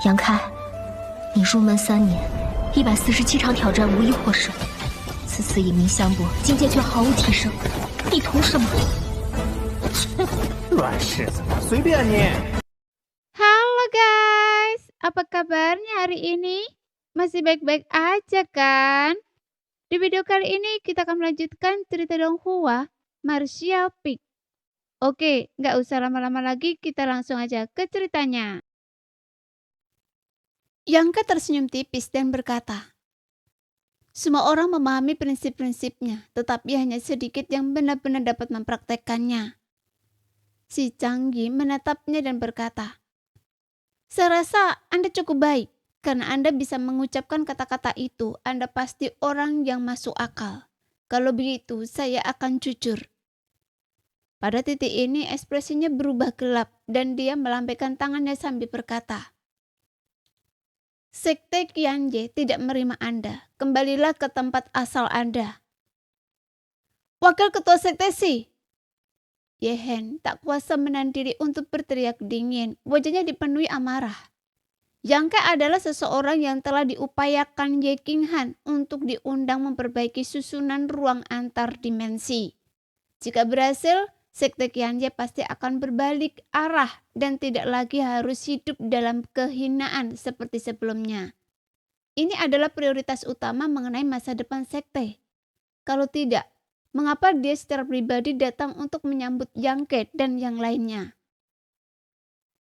杨开，你入门3年，147场挑战无一获胜，此次以名相搏，境界却毫无提升，你图什么？软柿子，随便你。Halo guys, apa kabarnya hari ini? Masih baik-baik aja kan? Di video kali ini kita akan melanjutkan cerita Donghua Martial Peak. Oke, nggak usah lama-lama lagi, kita langsung aja ke ceritanya. Yang Ke tersenyum tipis dan berkata, semua orang memahami prinsip-prinsipnya, tetapi hanya sedikit yang benar-benar dapat mempraktekkannya. Si Changyi menatapnya dan berkata, saya rasa Anda cukup baik, karena Anda bisa mengucapkan kata-kata itu. Anda pasti orang yang masuk akal. Kalau begitu, saya akan jujur. Pada titik ini ekspresinya berubah gelap dan dia melambaikan tangannya sambil berkata, Sekte Qianye tidak menerima Anda. Kembalilah ke tempat asal Anda. Wakil Ketua Sekte Si. Ye Hen tak kuasa menahan diri untuk berteriak dingin. Wajahnya dipenuhi amarah. Yang Ke adalah seseorang yang telah diupayakan Ye Qinghan untuk diundang memperbaiki susunan ruang antar dimensi. Jika berhasil, Sekte Qianye pasti akan berbalik arah dan tidak lagi harus hidup dalam kehinaan seperti sebelumnya. Ini adalah prioritas utama mengenai masa depan sekte. Kalau tidak, mengapa dia secara pribadi datang untuk menyambut Yang Ke dan yang lainnya?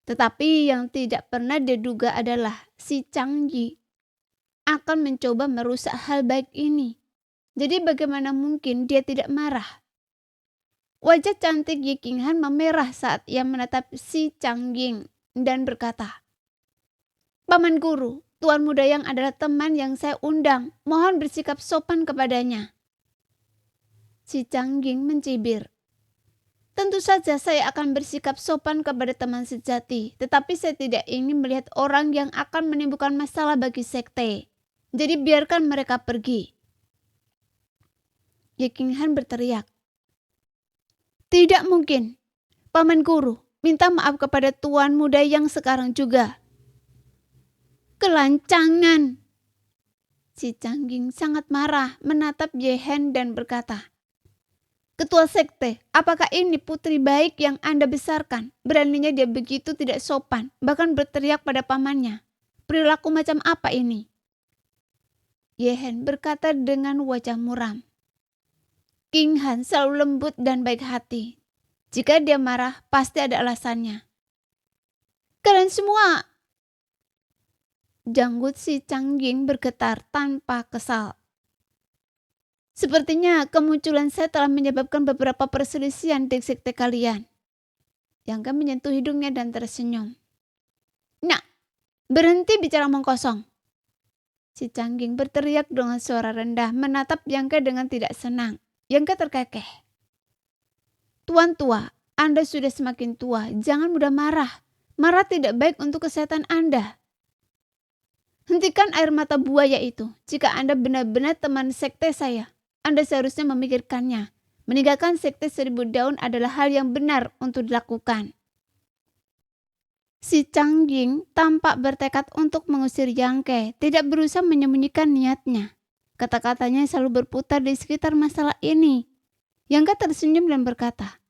Tetapi yang tidak pernah diduga adalah si Changyi akan mencoba merusak hal baik ini. Jadi bagaimana mungkin dia tidak marah? Wajah cantik Ye Qinghan memerah saat ia menatap si Changyi dan berkata, Paman Guru, Tuan Muda yang adalah teman yang saya undang, mohon bersikap sopan kepadanya. Si Changyi mencibir, tentu saja saya akan bersikap sopan kepada teman sejati, tetapi saya tidak ingin melihat orang yang akan menimbulkan masalah bagi sekte. Jadi biarkan mereka pergi. Ye Qinghan berteriak, tidak mungkin. Paman Guru, minta maaf kepada Tuan Muda yang sekarang juga. Kelancangan. Si Changyi sangat marah menatap Ye Hen dan berkata, Ketua Sekte, apakah ini putri baik yang Anda besarkan? Beraninya dia begitu tidak sopan, bahkan berteriak pada pamannya. Perilaku macam apa ini? Ye Hen berkata dengan wajah muram. Qinghan selalu lembut dan baik hati. Jika dia marah, pasti ada alasannya. Kalian semua, janggut si Changyi bergetar tanpa kesal. Sepertinya kemunculan saya telah menyebabkan beberapa perselisihan di sekte kalian. Yang Ke menyentuh hidungnya dan tersenyum. Nah, berhenti bicara omong kosong. Si Changyi berteriak dengan suara rendah menatap Yang Ke dengan tidak senang. Yang Ke terkekeh. Tuan tua, Anda sudah semakin tua, jangan mudah marah. Marah tidak baik untuk kesehatan Anda. Hentikan air mata buaya itu. Jika Anda benar-benar teman sekte saya, Anda seharusnya memikirkannya. Meninggalkan sekte 1000 daun adalah hal yang benar untuk dilakukan. Si Changyi tampak bertekad untuk mengusir Yang Ke, tidak berusaha menyembunyikan niatnya. Kata-katanya selalu berputar di sekitar masalah ini. Yang Ke tersenyum dan berkata,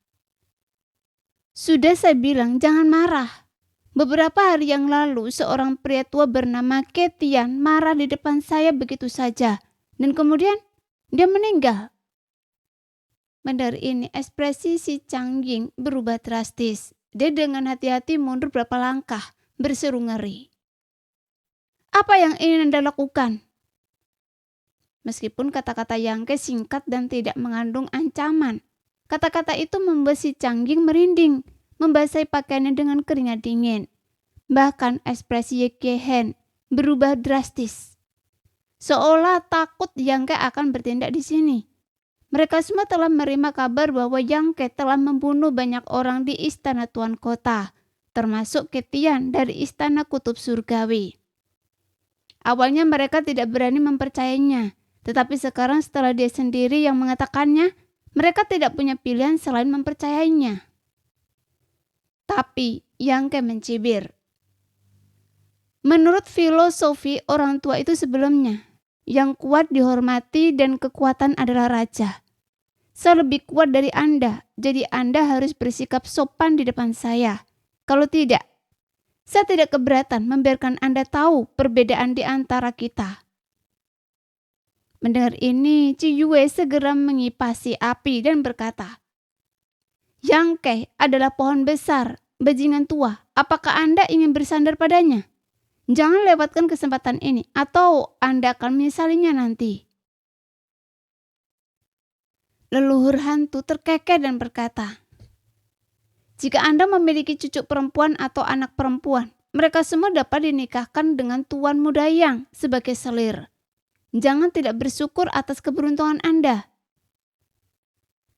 sudah saya bilang jangan marah. Beberapa hari yang lalu seorang pria tua bernama Ketian marah di depan saya begitu saja. Dan kemudian dia meninggal. Mendengar ini ekspresi si Changyi berubah drastis. Dia dengan hati-hati mundur beberapa langkah, berseru ngeri. Apa yang ingin Anda lakukan? Meskipun kata-kata Yang Ke singkat dan tidak mengandung ancaman, kata-kata itu membuat si Changyi merinding, membasahi pakaiannya dengan keringat dingin. Bahkan ekspresi Ye Qinghan berubah drastis. Seolah takut Yang Ke akan bertindak di sini. Mereka semua telah menerima kabar bahwa Yang Ke telah membunuh banyak orang di istana Tuan Kota, termasuk Ketian dari istana Kutub Surgawi. Awalnya mereka tidak berani mempercayainya. Tetapi sekarang setelah dia sendiri yang mengatakannya, mereka tidak punya pilihan selain mempercayainya. Tapi Yang Ke mencibir. Menurut filosofi orang tua itu sebelumnya, yang kuat dihormati dan kekuatan adalah raja. Saya lebih kuat dari Anda, jadi Anda harus bersikap sopan di depan saya. Kalau tidak, saya tidak keberatan membiarkan Anda tahu perbedaan di antara kita. Mendengar ini, Ciyue segera mengipasi api dan berkata, Yang Kei adalah pohon besar, bajingan tua. Apakah Anda ingin bersandar padanya? Jangan lewatkan kesempatan ini, atau Anda akan menyesalinya nanti. Leluhur hantu terkekeh dan berkata, Jika Anda memiliki cucu perempuan atau anak perempuan, mereka semua dapat dinikahkan dengan Tuan Mudayang sebagai selir. Jangan tidak bersyukur atas keberuntungan Anda.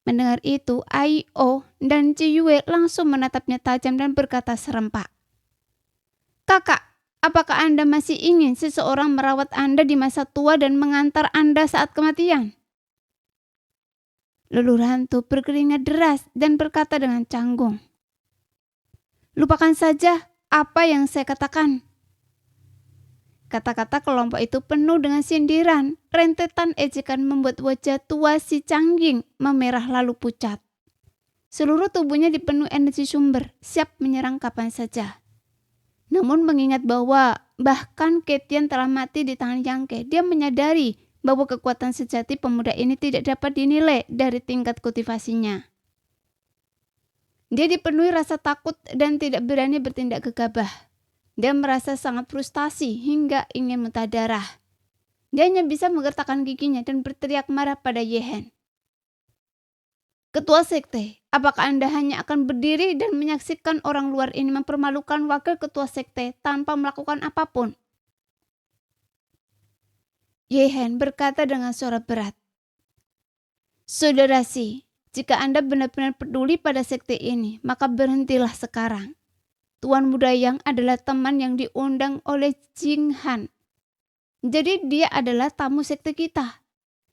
Mendengar itu, Ai-Oh dan Ciyue langsung menatapnya tajam dan berkata serempak, Kakak, apakah Anda masih ingin seseorang merawat Anda di masa tua dan mengantar Anda saat kematian? Leluhur hantu berkeringat deras dan berkata dengan canggung, Lupakan saja apa yang saya katakan. Kata-kata kelompok itu penuh dengan sindiran. Rentetan ejekan membuat wajah tua si Cangging memerah lalu pucat. Seluruh tubuhnya dipenuhi energi sumber, siap menyerang kapan saja. Namun mengingat bahwa bahkan Ketian telah mati di tangan Yangke, dia menyadari bahwa kekuatan sejati pemuda ini tidak dapat dinilai dari tingkat kultivasinya. Dia dipenuhi rasa takut dan tidak berani bertindak gegabah. Dia merasa sangat frustasi hingga ingin muntah darah. Dia hanya bisa menggertakkan giginya dan berteriak marah pada Yehen. Ketua Sekte, apakah Anda hanya akan berdiri dan menyaksikan orang luar ini mempermalukan wakil ketua Sekte tanpa melakukan apapun? Yehen berkata dengan suara berat. Saudara Si, jika Anda benar-benar peduli pada Sekte ini, maka berhentilah sekarang. Tuan Mudayang adalah teman yang diundang oleh Jing Han. Jadi dia adalah tamu sekte kita.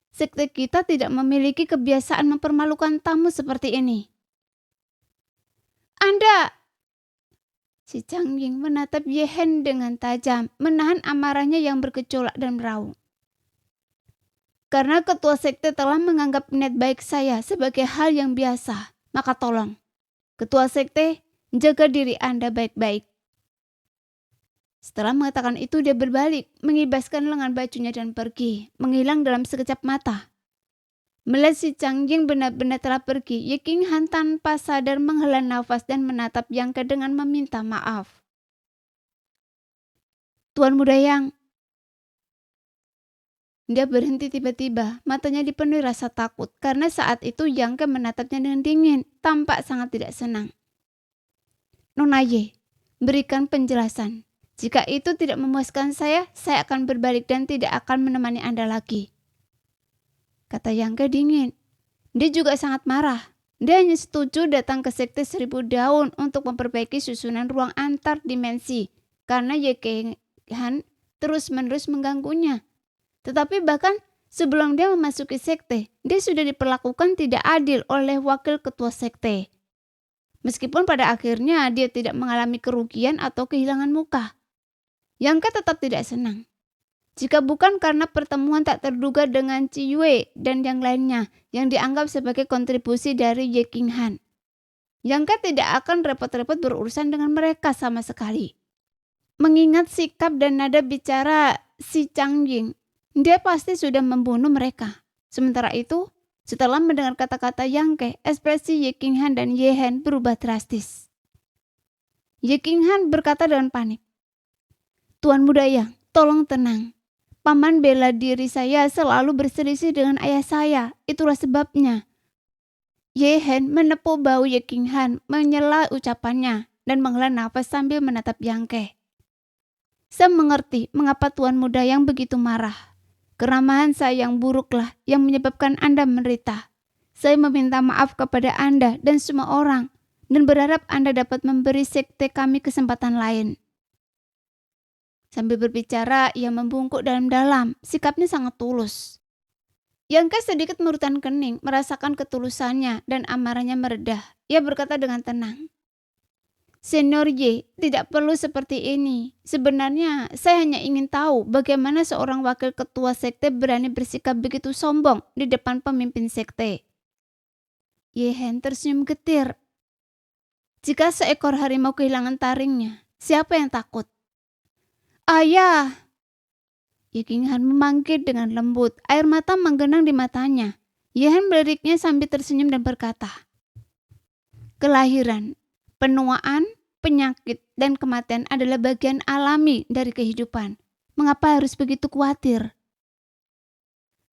Sekte kita tidak memiliki kebiasaan mempermalukan tamu seperti ini. Anda! Si Cangging menatap Yehen dengan tajam, menahan amarahnya yang bergejolak dan meraung. Karena ketua sekte telah menganggap niat baik saya sebagai hal yang biasa, maka tolong, ketua sekte, jaga diri Anda baik-baik. Setelah mengatakan itu, dia berbalik, mengibaskan lengan bajunya dan pergi, menghilang dalam sekejap mata. Melihat si Cangging benar-benar telah pergi, Ye King Han tanpa sadar menghela nafas dan menatap Yangke dengan meminta maaf. Tuan Mudayang. Dia berhenti tiba-tiba, matanya dipenuhi rasa takut karena saat itu Yangke menatapnya dengan dingin, tampak sangat tidak senang. Nona Ye, berikan penjelasan. Jika itu tidak memuaskan saya akan berbalik dan tidak akan menemani Anda lagi. Kata Yangke dingin. Dia juga sangat marah. Dia hanya setuju datang ke Sekte 1000 Daun untuk memperbaiki susunan ruang antar dimensi karena Ye King Han terus-menerus mengganggunya. Tetapi bahkan sebelum dia memasuki Sekte, dia sudah diperlakukan tidak adil oleh wakil ketua Sekte. Meskipun pada akhirnya dia tidak mengalami kerugian atau kehilangan muka. Yangke tetap tidak senang. Jika bukan karena pertemuan tak terduga dengan Ciyue dan yang lainnya yang dianggap sebagai kontribusi dari Ye King Han, Yangke tidak akan repot-repot berurusan dengan mereka sama sekali. Mengingat sikap dan nada bicara si Cangging, dia pasti sudah membunuh mereka. Sementara itu, setelah mendengar kata-kata Yangke, ekspresi Ye King Han dan Yehen berubah drastis. Ye King Han berkata dengan panik, Tuan Mudayang, tolong tenang. Paman bela diri saya selalu berselisih dengan ayah saya, itulah sebabnya. Yehen menepuk bahu Ye King Han, menyela ucapannya, dan menghela nafas sambil menatap Yangke. Saya mengerti mengapa Tuan Mudayang begitu marah. Keramahan saya yang buruklah yang menyebabkan Anda menderita. Saya meminta maaf kepada Anda dan semua orang dan berharap Anda dapat memberi sekte kami kesempatan lain. Sambil berbicara, ia membungkuk dalam-dalam, sikapnya sangat tulus. Yangke sedikit murutkan kening, merasakan ketulusannya dan amarahnya meredah. Ia berkata dengan tenang, Senior Y, tidak perlu seperti ini. Sebenarnya saya hanya ingin tahu bagaimana seorang wakil ketua sekte berani bersikap begitu sombong di depan pemimpin sekte. Yehen tersenyum getir. Jika seekor harimau kehilangan taringnya, siapa yang takut? Ayah! Ye Qinghan memanggil dengan lembut, air mata menggenang di matanya. Yehen meliriknya sambil tersenyum dan berkata, kelahiran, penuaan, penyakit, dan kematian adalah bagian alami dari kehidupan. Mengapa harus begitu khawatir?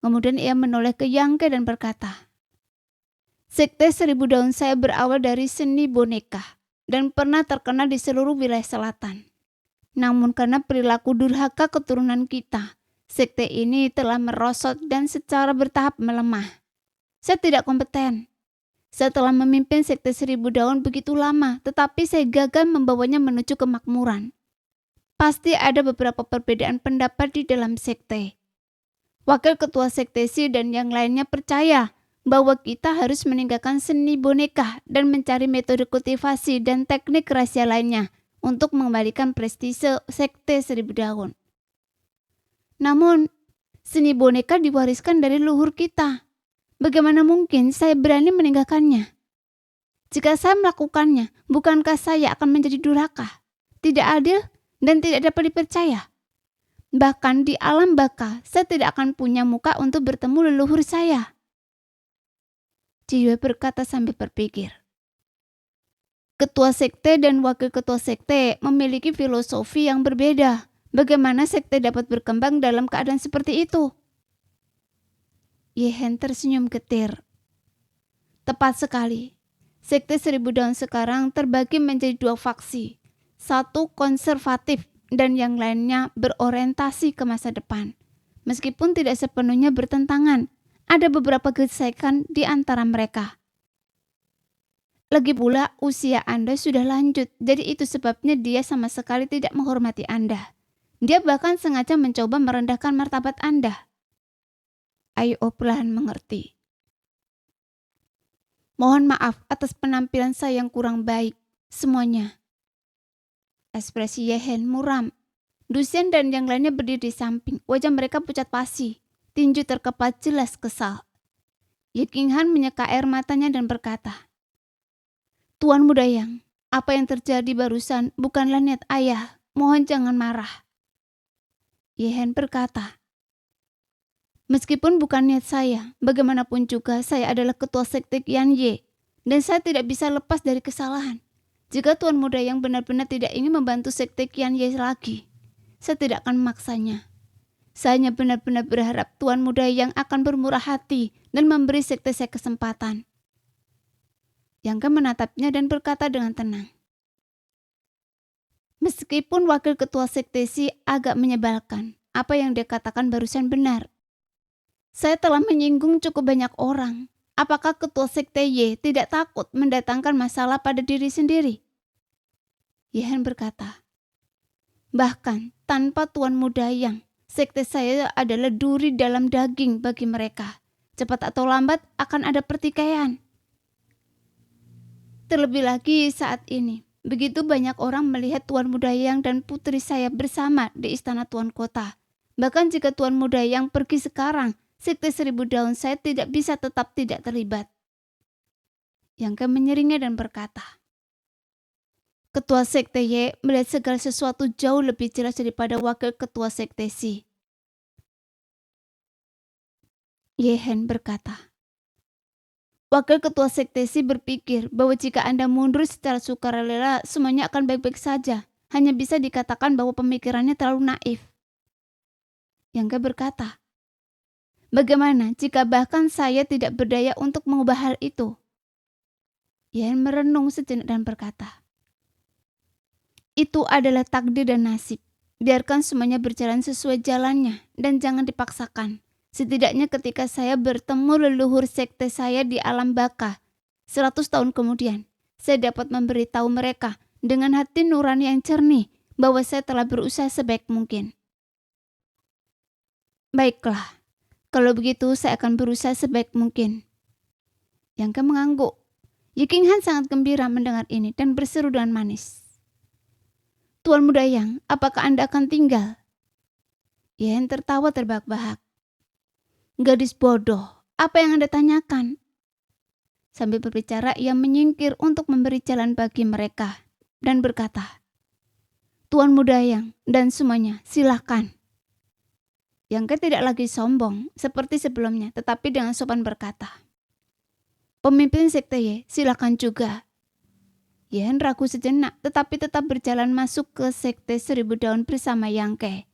Kemudian ia menoleh ke Yang Ke dan berkata, Sekte 1000 Daun saya berawal dari seni boneka dan pernah terkenal di seluruh wilayah selatan. Namun karena perilaku durhaka keturunan kita, sekte ini telah merosot dan secara bertahap melemah. Saya tidak kompeten. Saya telah memimpin sekte 1000 Daun begitu lama, tetapi saya gagal membawanya menuju kemakmuran. Pasti ada beberapa perbedaan pendapat di dalam sekte. Wakil ketua sekte Si dan yang lainnya percaya bahwa kita harus meninggalkan seni boneka dan mencari metode kultivasi dan teknik rahasia lainnya untuk mengembalikan prestise sekte 1000 Daun. Namun, seni boneka diwariskan dari leluhur kita. Bagaimana mungkin saya berani meninggalkannya? Jika saya melakukannya, bukankah saya akan menjadi durhaka, tidak adil, dan tidak dapat dipercaya? Bahkan di alam baka, saya tidak akan punya muka untuk bertemu leluhur saya. Jiwe berkata sambil berpikir. Ketua sekte dan wakil ketua sekte memiliki filosofi yang berbeda. Bagaimana sekte dapat berkembang dalam keadaan seperti itu? Yehen tersenyum getir. Tepat sekali. Sekte 1000 Daun sekarang terbagi menjadi 2 faksi. Satu konservatif dan yang lainnya berorientasi ke masa depan. Meskipun tidak sepenuhnya bertentangan, ada beberapa gesekan di antara mereka. Lagi pula usia Anda sudah lanjut, jadi itu sebabnya dia sama sekali tidak menghormati Anda. Dia bahkan sengaja mencoba merendahkan martabat Anda. Ayo perlahan mengerti. Mohon maaf atas penampilan saya yang kurang baik, semuanya. Ekspresi Yehen muram. Dusian dan yang lainnya berdiri di samping, wajah mereka pucat pasi, tinju terkepat jelas kesal. Ye Qinghan menyeka air matanya dan berkata, Tuan Muda Yang, apa yang terjadi barusan bukanlah niat ayah, mohon jangan marah. Yehen berkata, meskipun bukan niat saya, bagaimanapun juga saya adalah ketua sekte Qian Ye, dan saya tidak bisa lepas dari kesalahan. Jika Tuan Muda Yang benar-benar tidak ingin membantu sekte Qian Ye lagi, saya tidak akan memaksanya. Saya hanya benar-benar berharap Tuan Muda Yang akan bermurah hati dan memberi sekte saya kesempatan. Yang Ke menatapnya dan berkata dengan tenang. Meskipun wakil ketua sekte Si agak menyebalkan, apa yang dia katakan barusan benar. Saya telah menyinggung cukup banyak orang. Apakah ketua sekte Y tidak takut mendatangkan masalah pada diri sendiri? Yehen berkata, bahkan tanpa Tuan Muda Yang, sekte saya adalah duri dalam daging bagi mereka. Cepat atau lambat akan ada pertikaian. Terlebih lagi saat ini, begitu banyak orang melihat Tuan Muda Yang dan putri saya bersama di istana Tuan Kota. Bahkan jika Tuan Muda Yang pergi sekarang, sekte 1000 Daun saya tidak bisa tetap tidak terlibat. Yang Ke menyeringai dan berkata, Ketua sekte Y melihat segala sesuatu jauh lebih jelas daripada wakil ketua sekte Si. Yehen berkata, wakil ketua sekte Si berpikir bahwa jika Anda mundur secara sukarela, semuanya akan baik-baik saja. Hanya bisa dikatakan bahwa pemikirannya terlalu naif. Yang Ke berkata, bagaimana jika bahkan saya tidak berdaya untuk mengubah hal itu? Yehen merenung sejenak dan berkata, itu adalah takdir dan nasib. Biarkan semuanya berjalan sesuai jalannya dan jangan dipaksakan. Setidaknya ketika saya bertemu leluhur sekte saya di alam baka, 100 tahun kemudian, saya dapat memberitahu mereka dengan hati nurani yang jernih bahwa saya telah berusaha sebaik mungkin. Baiklah, kalau begitu saya akan berusaha sebaik mungkin. Yang Ke mengangguk. Ye Qinghan sangat gembira mendengar ini dan berseru dengan manis. Tuan Muda Yang, apakah Anda akan tinggal? Yehen tertawa terbahak-bahak. Gadis bodoh, apa yang Anda tanyakan? Sambil berbicara, ia menyingkir untuk memberi jalan bagi mereka dan berkata, Tuan Muda Yang dan semuanya, silakan. Yang tidak lagi sombong seperti sebelumnya, tetapi dengan sopan berkata, Pemimpin Sekte Ye, silakan juga. Yehen ragu sejenak, tetapi tetap berjalan masuk ke Sekte Seribu Daun bersama Yangke.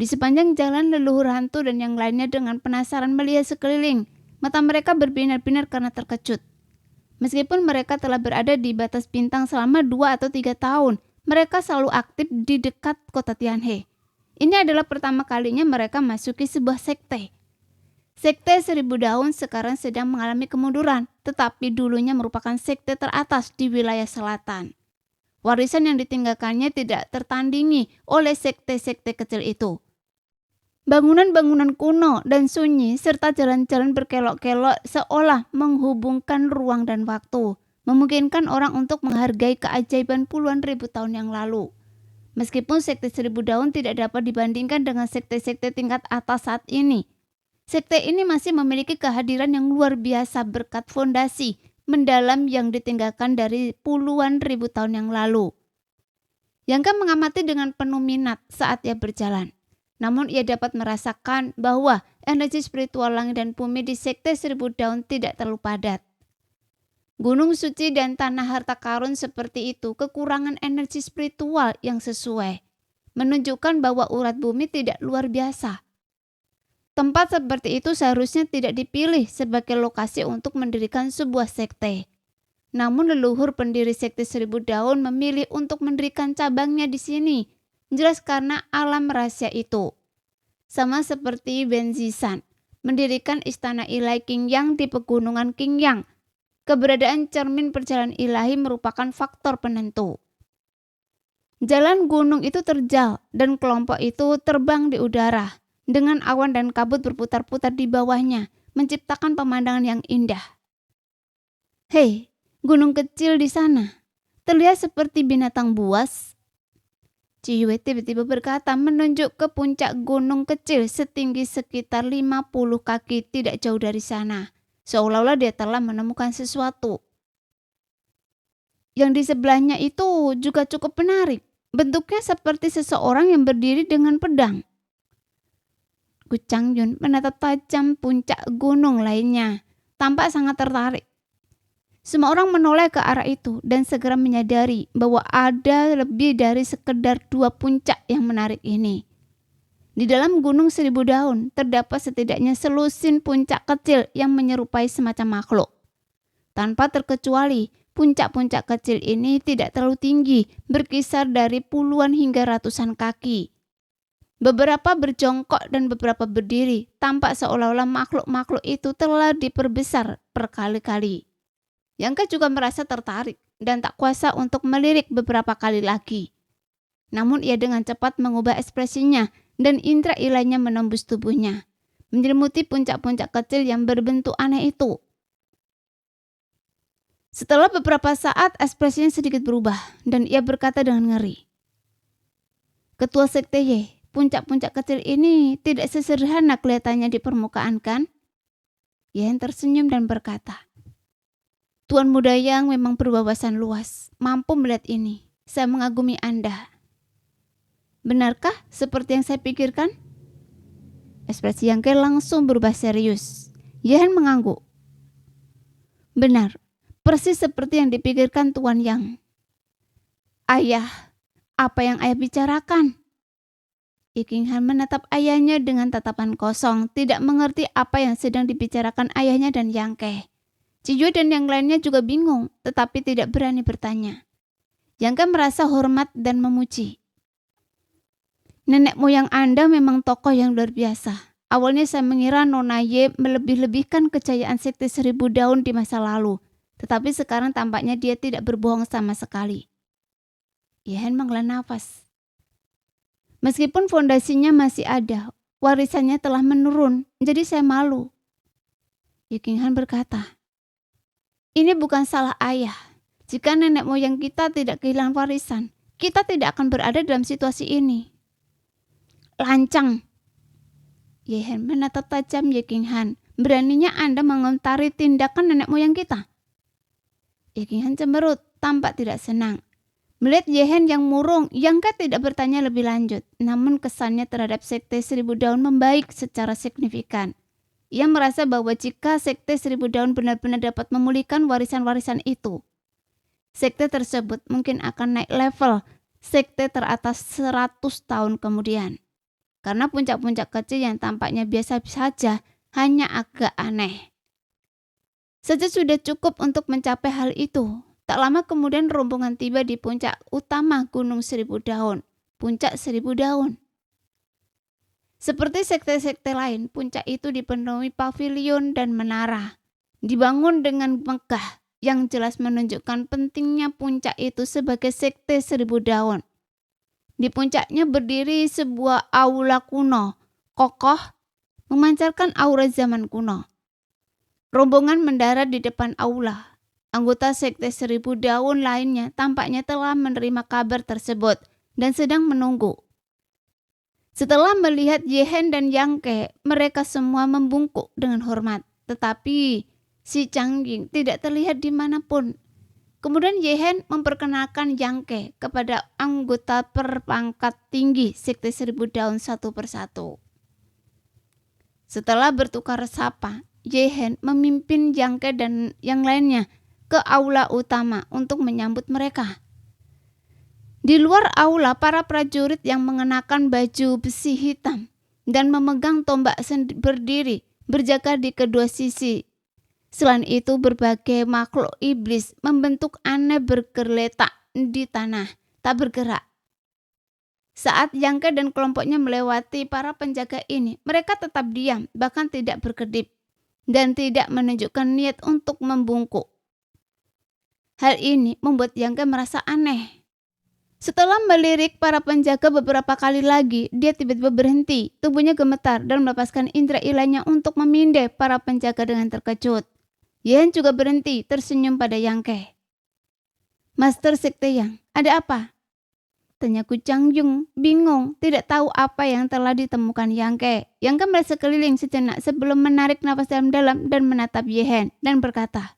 Di sepanjang jalan, leluhur hantu dan yang lainnya dengan penasaran melihat sekeliling. Mata mereka berbinar-binar karena terkejut. Meskipun mereka telah berada di batas bintang selama 2 atau 3 tahun, mereka selalu aktif di dekat kota Tianhe. Ini adalah pertama kalinya mereka masuki sebuah sekte. Sekte Seribu Daun sekarang sedang mengalami kemunduran, tetapi dulunya merupakan sekte teratas di wilayah selatan. Warisan yang ditinggalkannya tidak tertandingi oleh sekte-sekte kecil itu. Bangunan-bangunan kuno dan sunyi serta jalan-jalan berkelok-kelok seolah menghubungkan ruang dan waktu, memungkinkan orang untuk menghargai keajaiban puluhan ribu tahun yang lalu. Meskipun sekte Seribu Daun tidak dapat dibandingkan dengan sekte-sekte tingkat atas saat ini, sekte ini masih memiliki kehadiran yang luar biasa berkat fondasi mendalam yang ditinggalkan dari puluhan ribu tahun yang lalu. Yangka mengamati dengan penuh minat saat ia berjalan. Namun ia dapat merasakan bahwa energi spiritual langit dan bumi di Sekte Seribu Daun tidak terlalu padat. Gunung suci dan tanah harta karun seperti itu kekurangan energi spiritual yang sesuai, menunjukkan bahwa urat bumi tidak luar biasa. Tempat seperti itu seharusnya tidak dipilih sebagai lokasi untuk mendirikan sebuah sekte. Namun leluhur pendiri Sekte Seribu Daun memilih untuk mendirikan cabangnya di sini. Jelas karena alam rahasia itu. Sama seperti Ben Zishan mendirikan istana ilahi Qingyang di pegunungan Qingyang. Keberadaan cermin perjalanan ilahi merupakan faktor penentu. Jalan gunung itu terjal dan kelompok itu terbang di udara dengan awan dan kabut berputar-putar di bawahnya, menciptakan pemandangan yang indah. Hei, gunung kecil di sana, terlihat seperti binatang buas. Ciyue tiba-tiba berkata menunjuk ke puncak gunung kecil setinggi sekitar 50 kaki tidak jauh dari sana. Seolah-olah dia telah menemukan sesuatu. Yang di sebelahnya itu juga cukup menarik. Bentuknya seperti seseorang yang berdiri dengan pedang. Gu Changyun menatap tajam puncak gunung lainnya. Tampak sangat tertarik. Semua orang menoleh ke arah itu dan segera menyadari bahwa ada lebih dari sekedar 2 puncak yang menarik ini. Di dalam Gunung Seribu Daun terdapat setidaknya selusin puncak kecil yang menyerupai semacam makhluk. Tanpa terkecuali, puncak-puncak kecil ini tidak terlalu tinggi, berkisar dari puluhan hingga ratusan kaki. Beberapa berjongkok dan beberapa berdiri, tampak seolah-olah makhluk-makhluk itu telah diperbesar berkali-kali. Yangka juga merasa tertarik dan tak kuasa untuk melirik beberapa kali lagi. Namun ia dengan cepat mengubah ekspresinya dan indera ilahnya menembus tubuhnya, menyelimuti puncak-puncak kecil yang berbentuk aneh itu. Setelah beberapa saat ekspresinya sedikit berubah dan ia berkata dengan ngeri, Ketua Sekte Ye, puncak-puncak kecil ini tidak sesederhana kelihatannya di permukaan kan? Yen tersenyum dan berkata, Tuan Muda Yang memang berwawasan luas, mampu melihat ini. Saya mengagumi Anda. Benarkah seperti yang saya pikirkan? Ekspresi Yangke langsung berubah serius. Yen mengangguk. Benar, persis seperti yang dipikirkan Tuan Yang. Ayah, apa yang ayah bicarakan? King Han menatap ayahnya dengan tatapan kosong, tidak mengerti apa yang sedang dibicarakan ayahnya dan Yangke. Ciyue dan yang lainnya juga bingung, tetapi tidak berani bertanya. Yangke merasa hormat dan memuji. Nenek moyang Anda memang tokoh yang luar biasa. Awalnya saya mengira Nona Ye melebih-lebihkan kejayaan Sekte Seribu Daun di masa lalu, tetapi sekarang tampaknya dia tidak berbohong sama sekali. Yen menghela nafas. Meskipun fondasinya masih ada, warisannya telah menurun, jadi saya malu. King Han berkata, Ini bukan salah ayah. Jika nenek moyang kita tidak kehilangan warisan, kita tidak akan berada dalam situasi ini. Lancang. Ye-hen menatap tajam Ye King-han. Beraninya Anda mengomentari tindakan nenek moyang kita? Ye King-han cemberut, tampak tidak senang. Melihat Ye-hen yang murung, Yang Ke tidak bertanya lebih lanjut. Namun kesannya terhadap Sekte Seribu Daun membaik secara signifikan. Ia merasa bahwa jika Sekte Seribu Daun benar-benar dapat memulihkan warisan-warisan itu, sekte tersebut mungkin akan naik level sekte teratas 100 tahun kemudian. Karena puncak-puncak kecil yang tampaknya biasa saja hanya agak aneh. Saja sudah cukup untuk mencapai hal itu. Tak lama kemudian rombongan tiba di puncak utama Gunung Seribu Daun, Puncak Seribu Daun. Seperti sekte-sekte lain, puncak itu dipenuhi pavilion dan menara. Dibangun dengan megah, yang jelas menunjukkan pentingnya puncak itu sebagai sekte Seribu Daun. Di puncaknya berdiri sebuah aula kuno, kokoh, memancarkan aura zaman kuno. Rombongan mendarat di depan aula. Anggota sekte Seribu Daun lainnya tampaknya telah menerima kabar tersebut dan sedang menunggu. Setelah melihat Ye-hen dan Yang Ke, mereka semua membungkuk dengan hormat. Tetapi si Changjing tidak terlihat dimanapun. Kemudian Ye-hen memperkenalkan Yang Ke kepada anggota perpangkat tinggi Sekte Seribu Daun satu persatu. Setelah bertukar sapa, Ye-hen memimpin Yang Ke dan yang lainnya ke aula utama untuk menyambut mereka. Di luar aula, para prajurit yang mengenakan baju besi hitam dan memegang tombak berdiri berjaga di kedua sisi. Selain itu, berbagai makhluk iblis membentuk aneh bergeletak di tanah, tak bergerak. Saat Yang Ke dan kelompoknya melewati para penjaga ini, mereka tetap diam, bahkan tidak berkedip, dan tidak menunjukkan niat untuk membungkuk. Hal ini membuat Yang Ke merasa aneh. Setelah melirik para penjaga beberapa kali lagi, dia tiba-tiba berhenti, tubuhnya gemetar dan melepaskan indera ilahnya untuk memindai para penjaga dengan terkejut. Ye-hen juga berhenti, tersenyum pada Yang Ke. Master Sekte Yang, ada apa? Tanya Ku Changjung, bingung, tidak tahu apa yang telah ditemukan Yang Ke. Yang Ke melihat sekeliling sejenak sebelum menarik nafas dalam-dalam dan menatap Ye-hen dan berkata,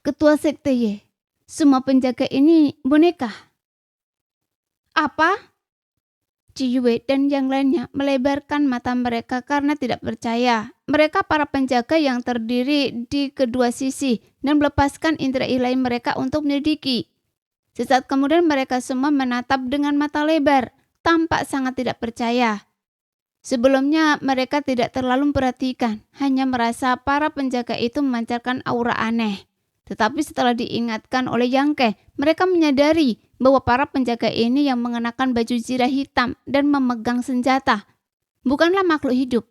Ketua Sekte Ye, semua penjaga ini boneka. Apa? Ciyue dan yang lainnya melebarkan mata mereka karena tidak percaya. Mereka para penjaga yang terdiri di kedua sisi dan melepaskan indera ilahi mereka untuk menyelidiki. Sesaat kemudian mereka semua menatap dengan mata lebar, tampak sangat tidak percaya. Sebelumnya mereka tidak terlalu memperhatikan, hanya merasa para penjaga itu memancarkan aura aneh. Tetapi setelah diingatkan oleh Yang Ke, mereka menyadari bahwa para penjaga ini yang mengenakan baju zirah hitam dan memegang senjata bukanlah makhluk hidup,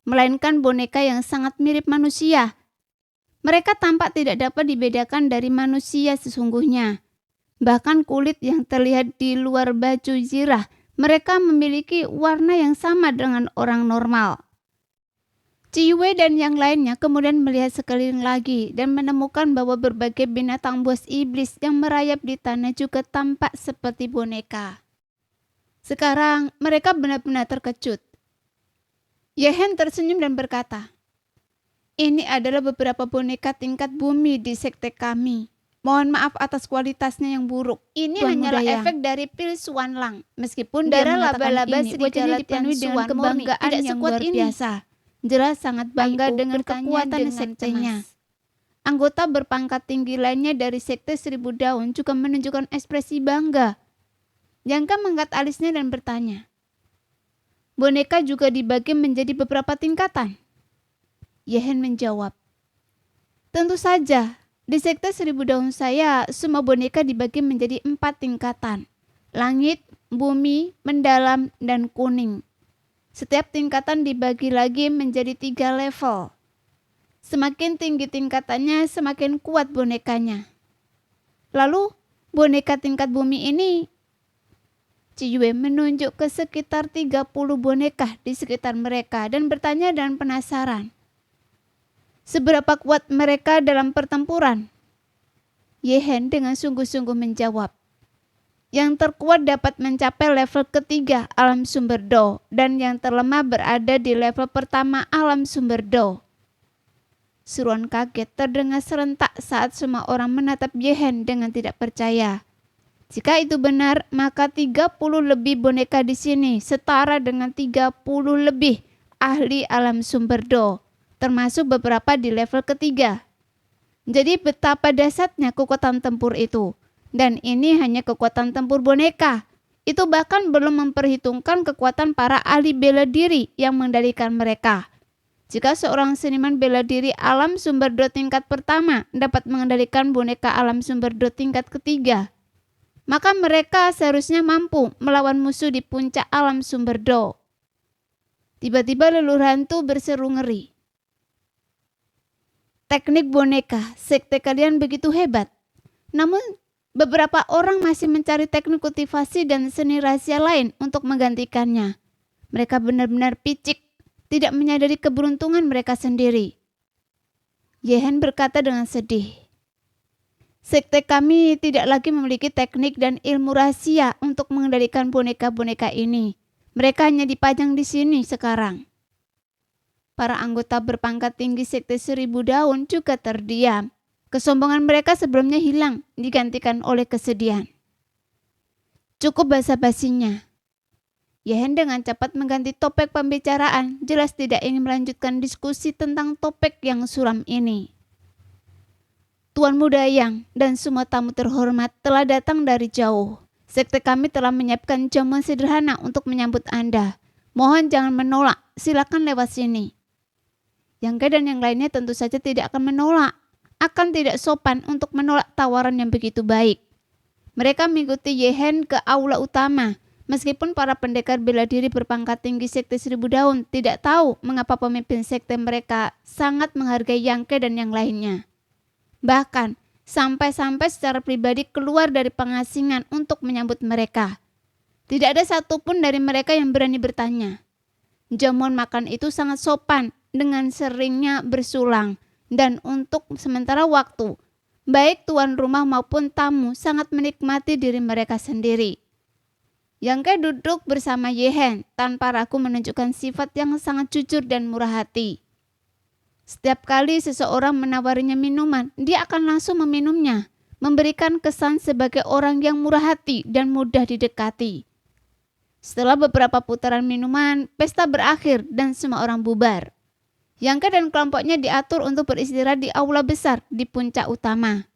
melainkan boneka yang sangat mirip manusia. Mereka tampak tidak dapat dibedakan dari manusia sesungguhnya. Bahkan kulit yang terlihat di luar baju zirah, mereka memiliki warna yang sama dengan orang normal. Ciyue dan yang lainnya kemudian melihat sekeliling lagi dan menemukan bahwa berbagai binatang buas iblis yang merayap di tanah juga tampak seperti boneka. Sekarang mereka benar-benar terkejut. Ye-hen tersenyum dan berkata, Ini adalah beberapa boneka tingkat bumi di sekte kami. Mohon maaf atas kualitasnya yang buruk. Ini hanyalah efek dari pil Suanlang. Meskipun darah laba-laba wajahnya dipenuhi dengan kebanggaan yang luar biasa. Jelas sangat bangga dengan kekuatan sektenya. Anggota berpangkat tinggi lainnya dari Sekte Seribu Daun juga menunjukkan ekspresi bangga. Yang Ke mengangkat alisnya dan bertanya, boneka juga dibagi menjadi beberapa tingkatan? Ye-hen menjawab, tentu saja. Di Sekte Seribu Daun saya, semua boneka dibagi menjadi 4 tingkatan. Langit, bumi, mendalam, dan kuning. Setiap tingkatan dibagi lagi menjadi 3 level. Semakin tinggi tingkatannya, semakin kuat bonekanya. Lalu, boneka tingkat bumi ini, Ciyue menunjuk ke sekitar 30 boneka di sekitar mereka dan bertanya dengan penasaran. Seberapa kuat mereka dalam pertempuran? Ye-hen dengan sungguh-sungguh menjawab, Yang terkuat dapat mencapai level ketiga alam sumber Do, dan yang terlemah berada di level pertama alam sumber Do. Seruan kaget terdengar serentak saat semua orang menatap Yehen dengan tidak percaya. Jika itu benar, maka 30 lebih boneka di sini setara dengan 30 lebih ahli alam sumber Do, termasuk beberapa di level ketiga. Jadi betapa dahsyatnya kekuatan tempur itu. Dan ini hanya kekuatan tempur boneka. Itu bahkan belum memperhitungkan kekuatan para ahli bela diri yang mengendalikan mereka. Jika seorang seniman bela diri alam sumber Do tingkat pertama dapat mengendalikan boneka alam sumber Do tingkat ketiga, maka mereka seharusnya mampu melawan musuh di puncak alam sumber Do. Tiba-tiba leluhur hantu berseru ngeri. Teknik boneka, sekte kalian begitu hebat. Namun beberapa orang masih mencari teknik kultivasi dan seni rahasia lain untuk menggantikannya. Mereka benar-benar picik, tidak menyadari keberuntungan mereka sendiri. Yehen berkata dengan sedih. Sekte kami tidak lagi memiliki teknik dan ilmu rahasia untuk mengendalikan boneka-boneka ini. Mereka hanya dipajang di sini sekarang. Para anggota berpangkat tinggi sekte 1000 daun juga terdiam. Kesombongan mereka sebelumnya hilang, digantikan oleh kesedihan. Cukup basa-basinya. Yehen dengan cepat mengganti topik pembicaraan, jelas tidak ingin melanjutkan diskusi tentang topik yang suram ini. Tuan Muda Yang dan semua tamu terhormat telah datang dari jauh. Sekte kami telah menyiapkan jamuan sederhana untuk menyambut Anda. Mohon jangan menolak, silakan lewat sini. Yangke dan yang lainnya tentu saja tidak akan menolak. Akan tidak sopan untuk menolak tawaran yang begitu baik. Mereka mengikuti Yehen ke aula utama, meskipun para pendekar bela diri berpangkat tinggi sekte 1000 daun tidak tahu mengapa pemimpin sekte mereka sangat menghargai Yangke dan yang lainnya. Bahkan, sampai-sampai secara pribadi keluar dari pengasingan untuk menyambut mereka. Tidak ada satupun dari mereka yang berani bertanya. Jamuan makan itu sangat sopan dengan seringnya bersulang. Dan untuk sementara waktu, baik tuan rumah maupun tamu sangat menikmati diri mereka sendiri. Yangke duduk bersama Yehen tanpa ragu menunjukkan sifat yang sangat jujur dan murah hati. Setiap kali seseorang menawarinya minuman, dia akan langsung meminumnya, memberikan kesan sebagai orang yang murah hati dan mudah didekati. Setelah beberapa putaran minuman, pesta berakhir dan semua orang bubar. Yangke dan kelompoknya diatur untuk beristirahat di aula besar di puncak utama.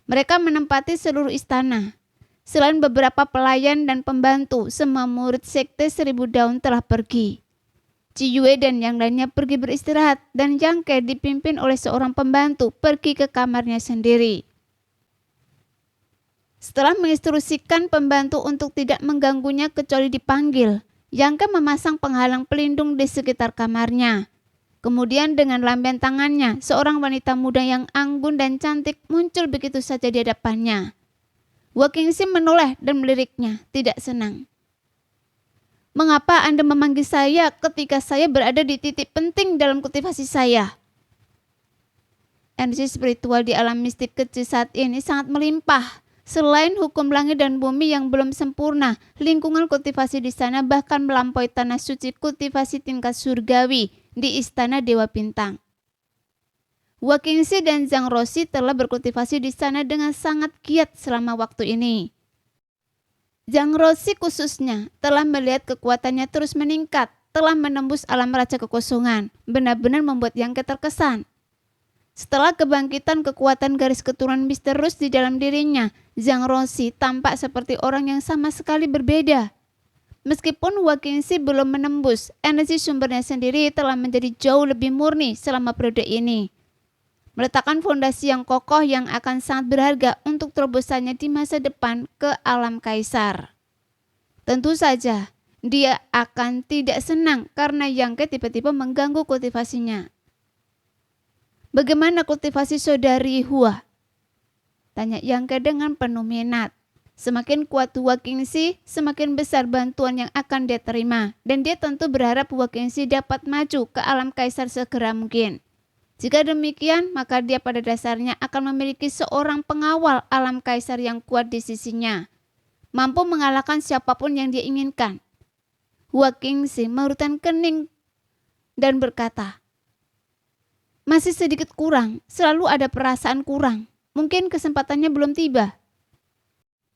Mereka menempati seluruh istana. Selain beberapa pelayan dan pembantu, semua murid sekte 1000 daun telah pergi. Ciyue dan yang lainnya pergi beristirahat dan Yangke dipimpin oleh seorang pembantu pergi ke kamarnya sendiri. Setelah menginstruksikan pembantu untuk tidak mengganggunya kecuali dipanggil, Yangke memasang penghalang pelindung di sekitar kamarnya. Kemudian dengan lamban tangannya, seorang wanita muda yang anggun dan cantik muncul begitu saja di hadapannya. Wakingsi menoleh dan meliriknya, tidak senang. Mengapa Anda memanggil saya ketika saya berada di titik penting dalam kultivasi saya? Energi spiritual di alam mistik kecil saat ini sangat melimpah. Selain hukum langit dan bumi yang belum sempurna, lingkungan kultivasi di sana bahkan melampaui tanah suci kultivasi tingkat surgawi di Istana Dewa Bintang. Wakingsi dan Zhang Roshi telah berkultivasi di sana dengan sangat giat selama waktu ini. Zhang Roshi khususnya telah melihat kekuatannya terus meningkat, telah menembus alam raja kekosongan, benar-benar membuat Yangke terkesan. Setelah kebangkitan kekuatan garis keturunan misterius di dalam dirinya, Zhang Roshi tampak seperti orang yang sama sekali berbeda. Meskipun Wakingsi belum menembus, energi sumbernya sendiri telah menjadi jauh lebih murni selama periode ini. Meletakkan fondasi yang kokoh yang akan sangat berharga untuk terobosannya di masa depan ke alam kaisar. Tentu saja, dia akan tidak senang karena Yangke tiba-tiba mengganggu kultivasinya. Bagaimana kultivasi saudari Hua? Tanya Yangke dengan penuh minat. Semakin kuat Wakingsi, semakin besar bantuan yang akan dia terima. Dan dia tentu berharap Wakingsi dapat maju ke alam kaisar segera mungkin. Jika demikian, maka dia pada dasarnya akan memiliki seorang pengawal alam kaisar yang kuat di sisinya. mampu mengalahkan siapapun yang dia inginkan. Hua Qingxi mengerutkan kening dan berkata, masih sedikit kurang, selalu ada perasaan kurang. Mungkin kesempatannya belum tiba.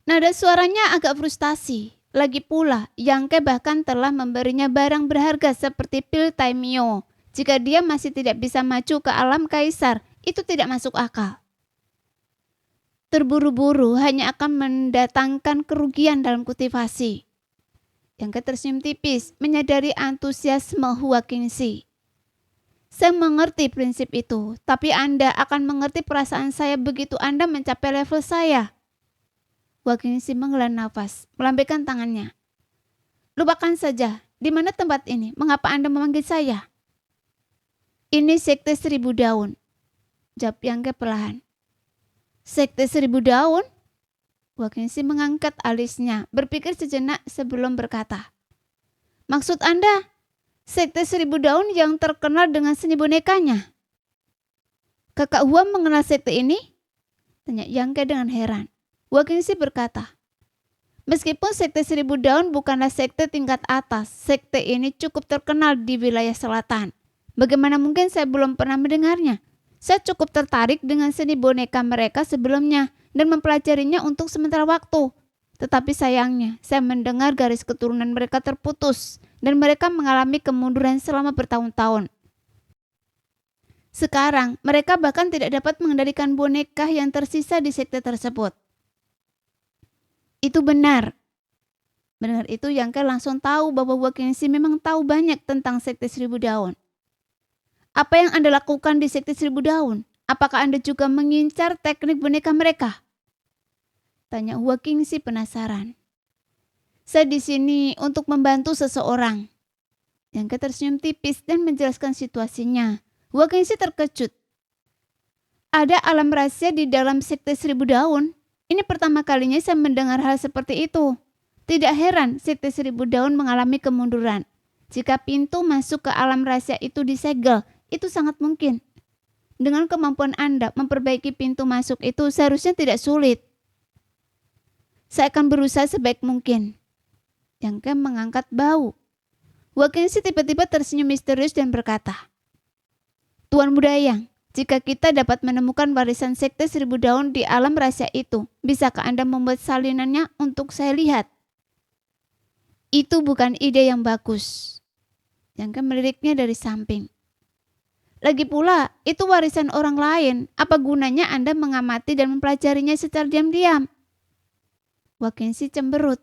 Nada suaranya agak frustasi. Lagi pula, Yang Ke bahkan telah memberinya barang berharga seperti pil Taimyo. Jika dia masih tidak bisa maju ke alam kaisar, itu tidak masuk akal. Terburu-buru hanya akan mendatangkan kerugian dalam kultivasi. Yang Ke tersenyum tipis, menyadari antusiasme Hua Qingxi. Saya mengerti prinsip itu, tapi Anda akan mengerti perasaan saya begitu Anda mencapai level saya. Hua Qingxi menghela nafas, melambaikan tangannya. Lupakan saja, di mana tempat ini? Mengapa Anda memanggil saya? Ini Sekte 1000 Daun, jawab Yang Ke perlahan. Sekte 1000 Daun? Hua Qingxi mengangkat alisnya, berpikir sejenak sebelum berkata. Maksud Anda, Sekte 1000 Daun yang terkenal dengan seni bonekanya? Kakak Hua mengenal sekte ini? Tanya Yang Ke dengan heran. Hua Qingxi berkata, meskipun Sekte 1000 Daun bukanlah sekte tingkat atas, sekte ini cukup terkenal di wilayah selatan. Bagaimana mungkin saya belum pernah mendengarnya? Saya cukup tertarik dengan seni boneka mereka sebelumnya dan mempelajarinya untuk sementara waktu. Tetapi sayangnya, saya mendengar garis keturunan mereka terputus dan mereka mengalami kemunduran selama bertahun-tahun. Sekarang, mereka bahkan tidak dapat mengendalikan boneka yang tersisa di sekte tersebut. Itu benar. Mendengar itu, Yang Ke langsung tahu bahwa Hua Qingxi memang tahu banyak tentang Sekte 1000 Daun. Apa yang Anda lakukan di Sekte 1000 Daun? Apakah Anda juga mengincar teknik boneka mereka? Tanya Hua Qingxi penasaran. Saya di sini untuk membantu seseorang. Yang Ke tersenyum tipis dan menjelaskan situasinya. Hua Qingxi terkejut. Ada alam rahasia di dalam Sekte 1000 Daun. Ini pertama kalinya saya mendengar hal seperti itu. Tidak heran Sekte 1000 Daun mengalami kemunduran. Jika pintu masuk ke alam rahasia itu disegel, itu sangat mungkin. Dengan kemampuan Anda memperbaiki pintu masuk itu seharusnya tidak sulit. Saya akan berusaha sebaik mungkin. Yang Ke mengangkat bahu. Hua Qingxi tiba-tiba tersenyum misterius dan berkata, Tuan Muda Yang, jika kita dapat menemukan warisan Sekte 1000 Daun di alam rahasia itu, bisakah Anda membuat salinannya untuk saya lihat? Itu bukan ide yang bagus. Yang Ke meliriknya dari samping. Lagi pula, itu warisan orang lain. Apa gunanya Anda mengamati dan mempelajarinya secara diam-diam? Hua Qingxi cemberut.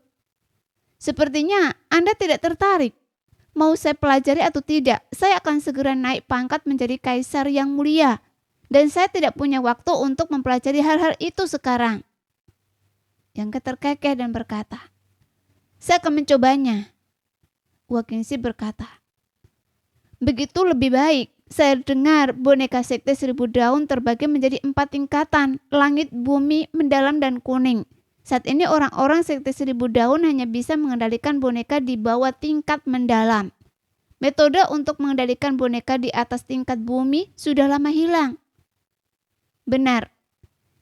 Sepertinya Anda tidak tertarik. Mau saya pelajari atau tidak, saya akan segera naik pangkat menjadi kaisar yang mulia. Dan saya tidak punya waktu untuk mempelajari hal-hal itu sekarang. Yang Ke terkekeh dan berkata, saya akan mencobanya. Hua Qingxi berkata, begitu lebih baik. Saya dengar boneka Sekte 1000 Daun terbagi menjadi 4 tingkatan, langit, bumi, mendalam, dan kuning. Saat ini orang-orang Sekte 1000 Daun hanya bisa mengendalikan boneka di bawah tingkat mendalam. Metode untuk mengendalikan boneka di atas tingkat bumi sudah lama hilang. Benar,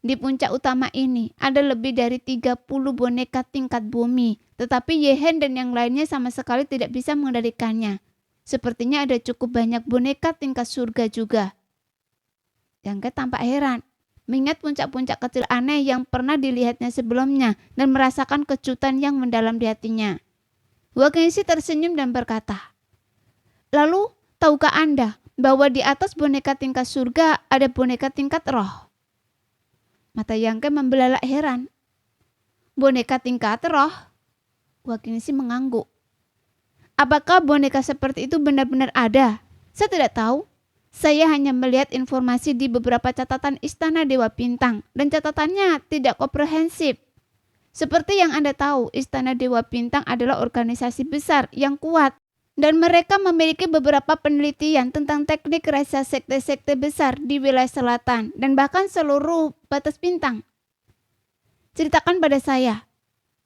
di puncak utama ini ada lebih dari 30 boneka tingkat bumi, tetapi Yehen dan yang lainnya sama sekali tidak bisa mengendalikannya. Sepertinya ada cukup banyak boneka tingkat surga juga. Yang Ke tampak heran, mengingat puncak-puncak kecil aneh yang pernah dilihatnya sebelumnya dan merasakan kejutan yang mendalam di hatinya. Hua Qingxi tersenyum dan berkata, lalu, tahukah Anda bahwa di atas boneka tingkat surga ada boneka tingkat roh? Mata Yang Ke membelalak heran. Boneka tingkat roh? Hua Qingxi mengangguk. Apakah boneka seperti itu benar-benar ada? Saya tidak tahu. Saya hanya melihat informasi di beberapa catatan Istana Dewa Bintang dan catatannya tidak komprehensif. Seperti yang Anda tahu, Istana Dewa Bintang adalah organisasi besar yang kuat dan mereka memiliki beberapa penelitian tentang teknik rahasia sekte-sekte besar di wilayah selatan dan bahkan seluruh batas bintang. Ceritakan pada saya,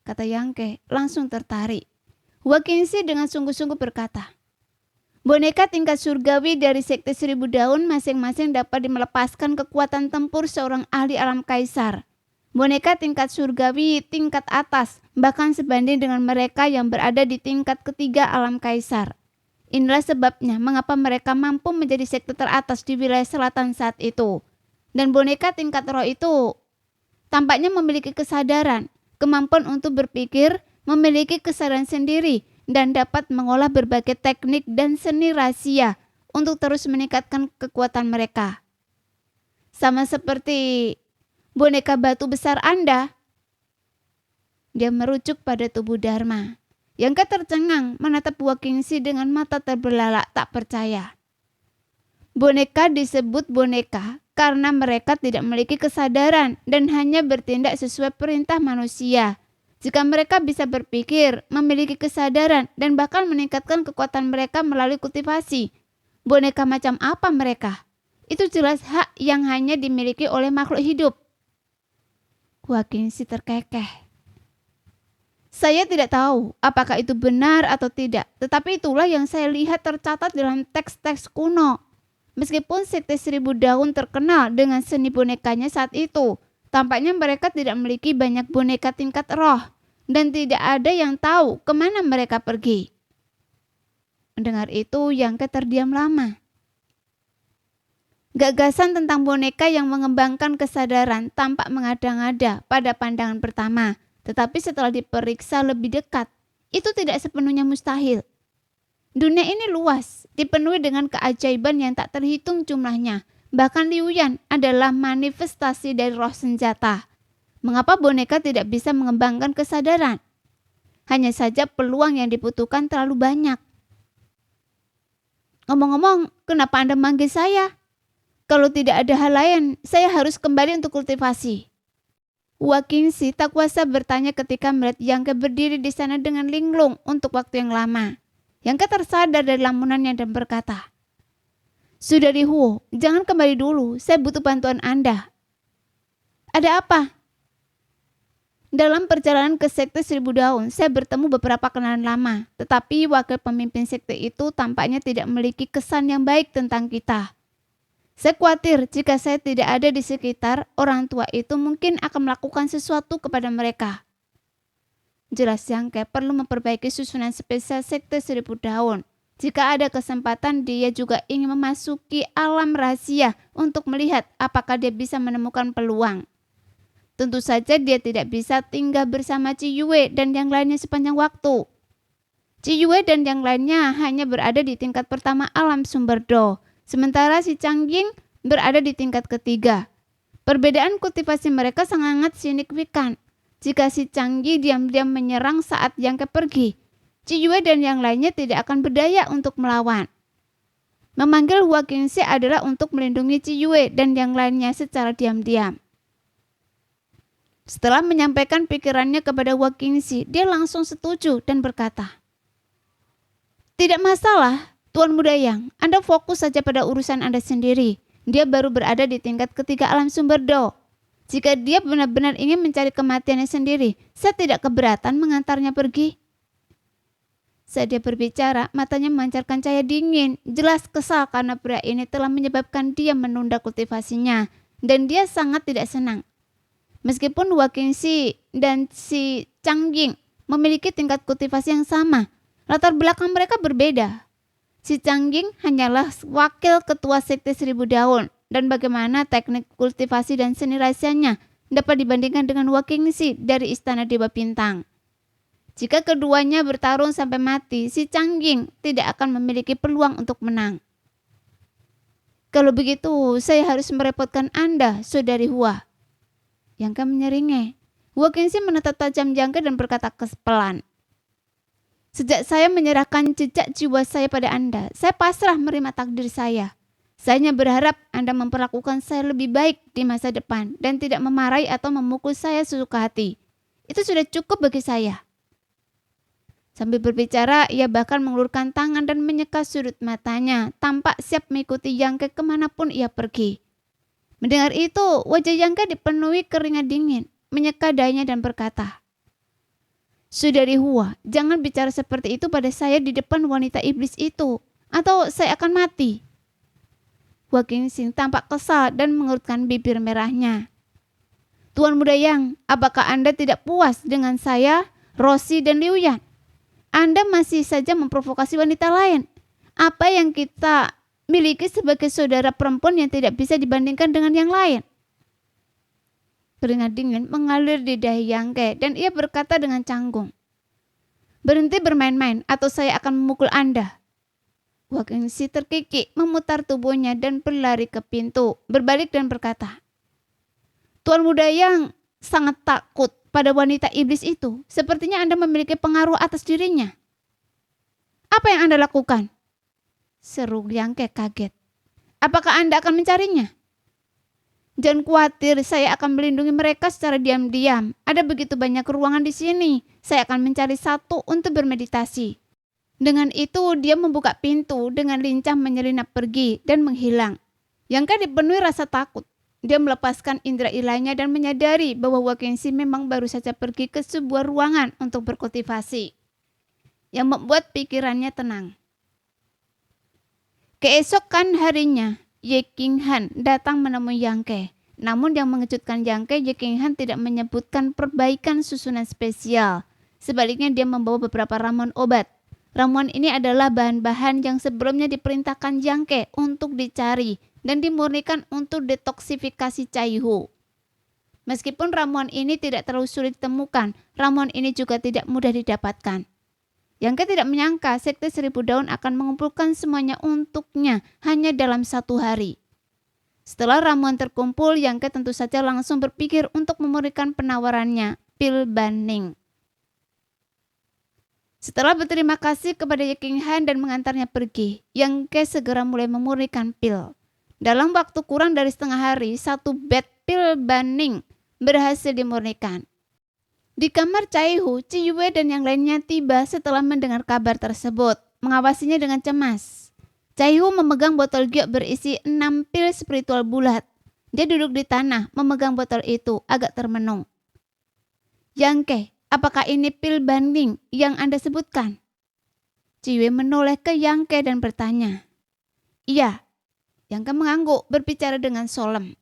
kata Yang Ke langsung tertarik. Hua Qingxi dengan sungguh-sungguh berkata, boneka tingkat surgawi dari Sekte 1000 Daun masing-masing dapat melepaskan kekuatan tempur seorang ahli alam kaisar. Boneka tingkat surgawi tingkat atas, bahkan sebanding dengan mereka yang berada di tingkat ketiga alam kaisar. Inilah sebabnya mengapa mereka mampu menjadi sekte teratas di wilayah selatan saat itu. Dan boneka tingkat roh itu tampaknya memiliki kesadaran, kemampuan untuk berpikir, memiliki kesadaran sendiri, dan dapat mengolah berbagai teknik dan seni rahasia untuk terus meningkatkan kekuatan mereka. Sama seperti boneka batu besar Anda. Dia merujuk pada tubuh Dharma. Yang tercengang menatap Wakingsi dengan mata terbelalak tak percaya. Boneka disebut boneka karena mereka tidak memiliki kesadaran dan hanya bertindak sesuai perintah manusia. Jika mereka bisa berpikir, memiliki kesadaran, dan bahkan meningkatkan kekuatan mereka melalui kultivasi, boneka macam apa mereka? Itu jelas hak yang hanya dimiliki oleh makhluk hidup. Wakingsi terkekeh. Saya tidak tahu apakah itu benar atau tidak, tetapi itulah yang saya lihat tercatat dalam teks-teks kuno. Meskipun sekte 1000 daun terkenal dengan seni bonekanya saat itu, tampaknya mereka tidak memiliki banyak boneka tingkat roh, dan tidak ada yang tahu kemana mereka pergi. Mendengar itu, Yangke terdiam lama. Gagasan tentang boneka yang mengembangkan kesadaran tampak mengada-ngada pada pandangan pertama, tetapi setelah diperiksa lebih dekat, itu tidak sepenuhnya mustahil. Dunia ini luas, dipenuhi dengan keajaiban yang tak terhitung jumlahnya. Bahkan Liu Yan adalah manifestasi dari roh senjata. Mengapa boneka tidak bisa mengembangkan kesadaran? Hanya saja peluang yang dibutuhkan terlalu banyak. Ngomong-ngomong, kenapa Anda manggil saya? Kalau tidak ada hal lain, saya harus kembali untuk kultivasi. Wakingsi tak kuasa bertanya ketika melihat Yangke berdiri di sana dengan linglung untuk waktu yang lama. Yangke tersadar dari lamunannya dan berkata, "Saudari Huo, jangan kembali dulu, saya butuh bantuan Anda." "Ada apa?" "Dalam perjalanan ke sekte 1000 daun, saya bertemu beberapa kenalan lama, tetapi wakil pemimpin sekte itu tampaknya tidak memiliki kesan yang baik tentang kita. Saya khawatir jika saya tidak ada di sekitar, orang tua itu mungkin akan melakukan sesuatu kepada mereka." Jelas Yangke perlu memperbaiki susunan spesial sekte 1000 daun. Jika ada kesempatan, dia juga ingin memasuki alam rahasia untuk melihat apakah dia bisa menemukan peluang. Tentu saja dia tidak bisa tinggal bersama Ci Yue dan yang lainnya sepanjang waktu. Ci Yue dan yang lainnya hanya berada di tingkat pertama alam sumber Do, sementara si Changying berada di tingkat ketiga. Perbedaan kultivasi mereka sangat signifikan. Jika si Changying diam-diam menyerang saat Yangke pergi, Ci Yue dan yang lainnya tidak akan berdaya untuk melawan. Memanggil Wakingsi adalah untuk melindungi Ci Yue dan yang lainnya secara diam-diam. Setelah menyampaikan pikirannya kepada Wakingsi, dia langsung setuju dan berkata, "Tidak masalah, Tuan Muda Yang, Anda fokus saja pada urusan Anda sendiri. Dia baru berada di tingkat ketiga alam sumber Do. Jika dia benar-benar ingin mencari kematiannya sendiri, saya tidak keberatan mengantarnya pergi." Saat dia berbicara, matanya memancarkan cahaya dingin. Jelas kesal karena pria ini telah menyebabkan dia menunda kultivasinya, dan dia sangat tidak senang. Meskipun Wakingsi dan si Changying memiliki tingkat kultivasi yang sama, latar belakang mereka berbeda. Si Changying hanyalah wakil ketua sekte 1000 daun, dan bagaimana teknik kultivasi dan seni rahasianya dapat dibandingkan dengan Wakingsi dari Istana Dewa Bintang. Jika keduanya bertarung sampai mati, si Changying tidak akan memiliki peluang untuk menang. "Kalau begitu, saya harus merepotkan Anda, Saudari Hua." Yangke menyeringai. Wakingsi menatap tajam Yangke dan berkata pelan, "Sejak saya menyerahkan jejak jiwa saya pada Anda, saya pasrah menerima takdir saya. Saya hanya berharap Anda memperlakukan saya lebih baik di masa depan dan tidak memarahi atau memukul saya sesuka hati. Itu sudah cukup bagi saya." Sambil berbicara, ia bahkan mengulurkan tangan dan menyeka sudut matanya, tampak siap mengikuti Yangke kemanapun ia pergi. Mendengar itu, wajah Yangke dipenuhi keringat dingin, menyeka dahinya dan berkata, "Saudari Hua, jangan bicara seperti itu pada saya di depan wanita iblis itu, atau saya akan mati." Wakingsi tampak kesal dan mengerutkan bibir merahnya. Tuan Muda Yang, apakah Anda tidak puas dengan saya, Rosi, dan Liu Yan? Anda masih saja memprovokasi wanita lain. Apa yang kita miliki sebagai saudara perempuan yang tidak bisa dibandingkan dengan yang lain? Keringat dingin mengalir di dahi Yang Ke dan ia berkata dengan canggung, "Berhenti bermain-main atau saya akan memukul Anda." Wak Ingsi terkikik, memutar tubuhnya dan berlari ke pintu, berbalik dan berkata, "Tuan Muda Yang sangat takut pada wanita iblis itu. Sepertinya Anda memiliki pengaruh atas dirinya. Apa yang Anda lakukan?" Seru Yang Ke kaget. "Apakah Anda akan mencarinya?" "Jangan khawatir, saya akan melindungi mereka secara diam-diam. Ada begitu banyak ruangan di sini. Saya akan mencari satu untuk bermeditasi." Dengan itu dia membuka pintu dengan lincah menyelinap pergi dan menghilang. Yang Ke dipenuhi rasa takut. Dia melepaskan indera ilahnya dan menyadari bahwa Wak Ingsi memang baru saja pergi ke sebuah ruangan untuk berkultivasi, yang membuat pikirannya tenang. Keesokan harinya, Ye King Han datang menemui Yang Ke. Namun yang mengejutkan Yang Ke, Ye King Han tidak menyebutkan perbaikan susunan spesial. Sebaliknya dia membawa beberapa ramuan obat. Ramuan ini adalah bahan-bahan yang sebelumnya diperintahkan Yang Ke untuk dicari dan dimurnikan untuk detoksifikasi Caihu. Meskipun ramuan ini tidak terlalu sulit ditemukan, ramuan ini juga tidak mudah didapatkan. Yang Ke tidak menyangka Sekte Seribu Daun akan mengumpulkan semuanya untuknya hanya dalam 1 hari. Setelah ramuan terkumpul, Yang Ke tentu saja langsung berpikir untuk memurnikan penawarannya, pil Banning. Setelah berterima kasih kepada Ye King Han dan mengantarnya pergi, Yang Ke segera mulai memurnikan pil. Dalam waktu kurang dari setengah hari, 1 bed pil Banning berhasil dimurnikan. Di kamar Caihu, Ciyue dan yang lainnya tiba setelah mendengar kabar tersebut, mengawasinya dengan cemas. Caihu memegang botol giok berisi 6 pil spiritual bulat. Dia duduk di tanah, memegang botol itu, agak termenung. "Yang Ke, apakah ini pil Banning yang Anda sebutkan?" Ciyue menoleh ke Yang Ke dan bertanya. "Iya." Yang Ke mengangguk, berbicara dengan solemn.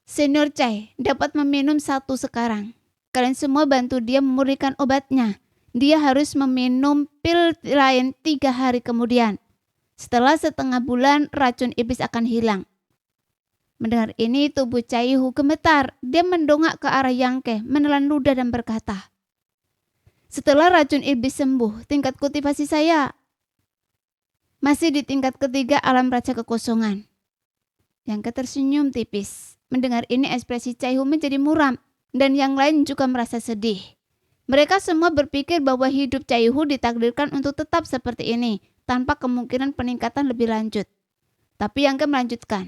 "Senior Chai dapat meminum 1 sekarang. Kalian semua bantu dia memurnikan obatnya. Dia harus meminum pil lain 3 hari kemudian. Setelah setengah bulan, racun iblis akan hilang." Mendengar ini, tubuh Caihu gemetar. Dia mendongak ke arah Yang Ke, menelan ludah dan berkata, "Setelah racun iblis sembuh, tingkat kultivasi saya masih di tingkat ketiga alam raja kekosongan." Yang Ke tersenyum tipis. Mendengar ini, ekspresi Caihu menjadi muram. Dan yang lain juga merasa sedih. Mereka semua berpikir bahwa hidup Caihu ditakdirkan untuk tetap seperti ini, tanpa kemungkinan peningkatan lebih lanjut. Tapi Yang Ke melanjutkan,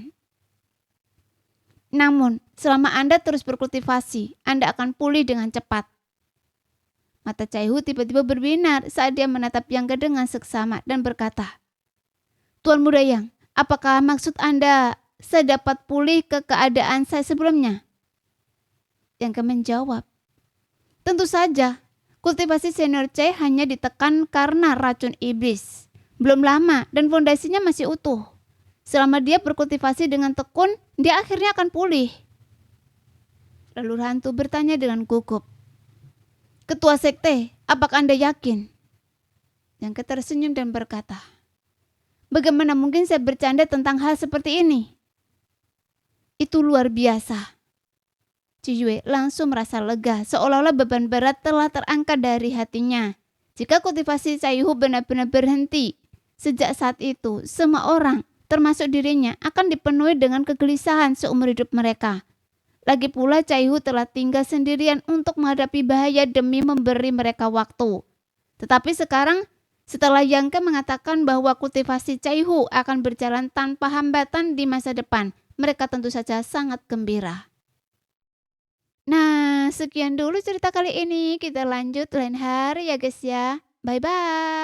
"Namun, selama Anda terus berkultivasi, Anda akan pulih dengan cepat." Mata Caihu tiba-tiba berbinar saat dia menatap Yang Ke dengan seksama dan berkata, "Tuan Muda Yang, apakah maksud Anda saya dapat pulih ke keadaan saya sebelumnya?" Yang Ke menjawab, "Tentu saja, kultivasi senior Chai hanya ditekan karena racun iblis. Belum lama dan fondasinya masih utuh. Selama dia berkultivasi dengan tekun, dia akhirnya akan pulih." Lalu hantu bertanya dengan gugup, "Ketua sekte, apakah Anda yakin?" Yang Ke tersenyum dan berkata, "Bagaimana mungkin saya bercanda tentang hal seperti ini? Itu luar biasa." Ciyue langsung merasa lega, seolah-olah beban berat telah terangkat dari hatinya. Jika kultivasi Caihu benar-benar berhenti, sejak saat itu semua orang, termasuk dirinya, akan dipenuhi dengan kegelisahan seumur hidup mereka. Lagi pula Caihu telah tinggal sendirian untuk menghadapi bahaya demi memberi mereka waktu. Tetapi sekarang, setelah Yang Ke mengatakan bahwa kultivasi Caihu akan berjalan tanpa hambatan di masa depan, mereka tentu saja sangat gembira. Nah, sekian dulu cerita kali ini. Kita lanjut lain hari ya guys ya. Bye-bye.